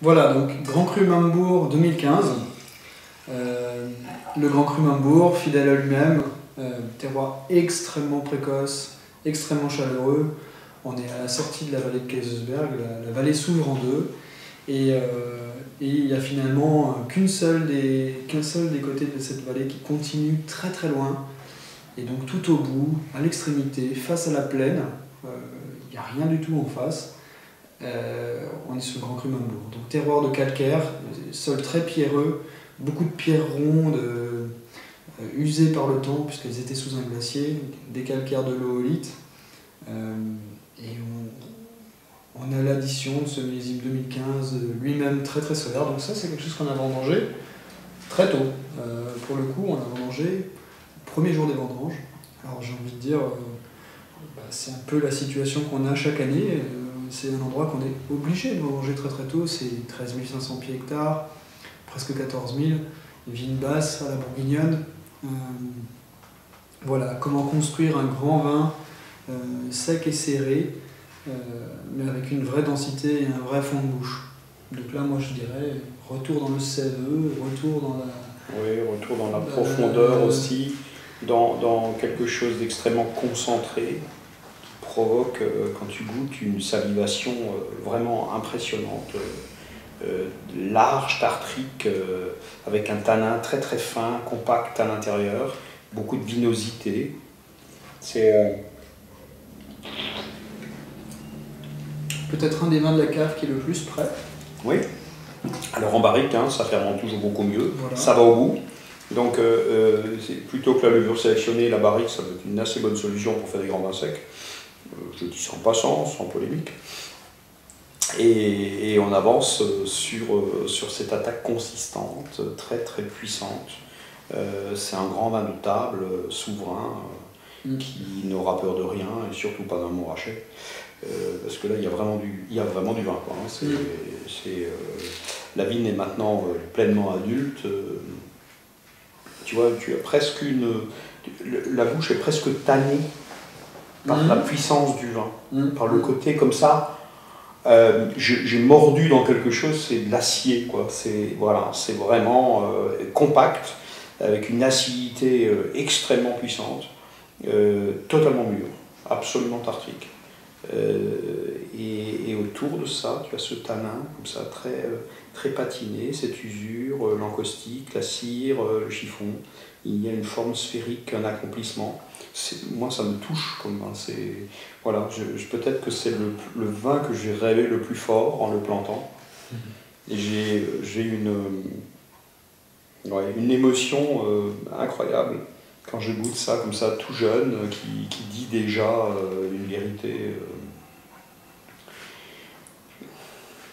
Voilà, donc Grand Cru Mambourg 2015. Le Grand Cru Mambourg, fidèle à lui-même, terroir extrêmement précoce, extrêmement chaleureux. On est à la sortie de la vallée de Kaysersberg, la vallée s'ouvre en deux. Et il n'y a finalement qu'un seul des côtés de cette vallée qui continue très très loin. Et donc tout au bout, à l'extrémité, face à la plaine, il n'y a rien du tout en face. On est sur le Grand Cru Mambourg. Donc terroir de calcaire, sol très pierreux, beaucoup de pierres rondes usées par le temps puisqu'elles étaient sous un glacier, des calcaires de l'oolite. Et on a l'addition de ce millésime 2015 lui-même très très solaire. Donc ça c'est quelque chose qu'on a vendangé très tôt. Pour le coup on a vendangé le premier jour des vendanges. Alors j'ai envie de dire, c'est un peu la situation qu'on a chaque année. C'est un endroit qu'on est obligé de vendanger très très tôt. C'est 13 500 pieds hectares, presque 14 000. Vigne basse à la bourguignonne. Voilà, comment construire un grand vin sec et serré, mais avec une vraie densité et un vrai fond de bouche. Donc là, moi je dirais, retour dans le CVE, retour dans la... Oui, retour dans la profondeur aussi, dans quelque chose d'extrêmement concentré, qui provoque, quand tu goûtes, une salivation vraiment impressionnante, large, tartrique, avec un tanin très très fin, compact à l'intérieur, beaucoup de vinosité. C'est... Peut-être un des vins de la cave qui est le plus prêt. Oui. Alors en barrique, hein, ça fermente toujours beaucoup mieux, voilà. Ça va au bout. Donc plutôt que la levure sélectionnée, la barrique, ça peut être une assez bonne solution pour faire des grands vins secs. Je dis ça en passant, sans polémique. Et on avance sur cette attaque consistante, très très puissante. C'est un grand vin de table, souverain, qui n'aura peur de rien, et surtout pas d'un Montrachet. Parce que là, il y a vraiment du vin, quoi, hein. La vigne est maintenant pleinement adulte. Tu vois, tu as presque la bouche est presque tannée par la puissance du vin, par le côté comme ça. J'ai mordu dans quelque chose, c'est de l'acier, quoi. C'est vraiment compact, avec une acidité extrêmement puissante, totalement mûre, absolument tartrique. Et autour de ça, tu as ce tanin, comme ça, très patiné, cette usure, l'encaustique, la cire, le chiffon. Il y a une forme sphérique, un accomplissement. Moi, ça me touche comme vin. Voilà, peut-être que c'est le vin que j'ai rêvé le plus fort en le plantant. Et j'ai une émotion incroyable quand je goûte ça comme ça, tout jeune, qui dit déjà une vérité.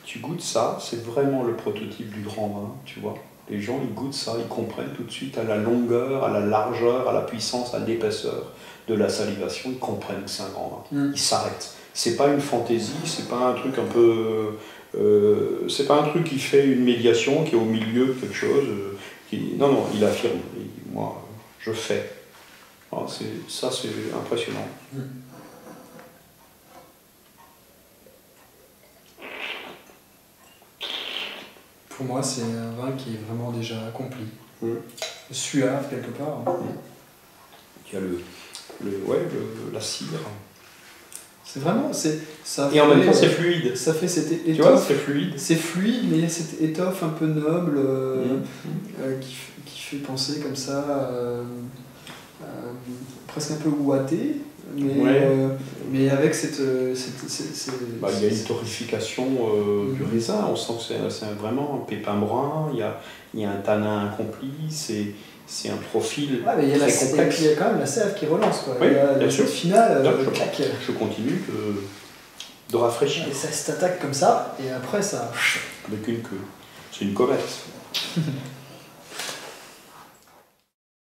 Tu goûtes ça, c'est vraiment le prototype du grand vin, tu vois. Les gens, ils goûtent ça, ils comprennent tout de suite à la longueur, à la largeur, à la puissance, à l'épaisseur de la salivation, ils comprennent que c'est un grand vin. Ils s'arrêtent. C'est pas une fantaisie, c'est pas un truc un peu... c'est pas un truc qui fait une médiation, qui est au milieu de quelque chose. Non, il affirme. Moi, je fais. Alors, ça, c'est impressionnant. Pour moi, c'est un vin qui est vraiment déjà accompli. Suave, quelque part. Il y a la cire. C'est vraiment... Et en même temps, c'est fluide. Ça fait cette étoffe. Tu vois, c'est fluide. C'est fluide, mais il y a cette étoffe un peu noble qui fait penser comme ça, presque un peu ouaté, mais avec cette il y a une torréfication du raisin, on sent que c'est vraiment un pépin brun, il y a un tanin incompli, c'est un profil mais il y a très complexe. Et puis il y a quand même la sève qui relance, quoi. Oui, il y a bien sûr. Finale, je continue de rafraîchir. Et ça s'attaque comme ça, et après ça... Avec une queue. C'est une comète.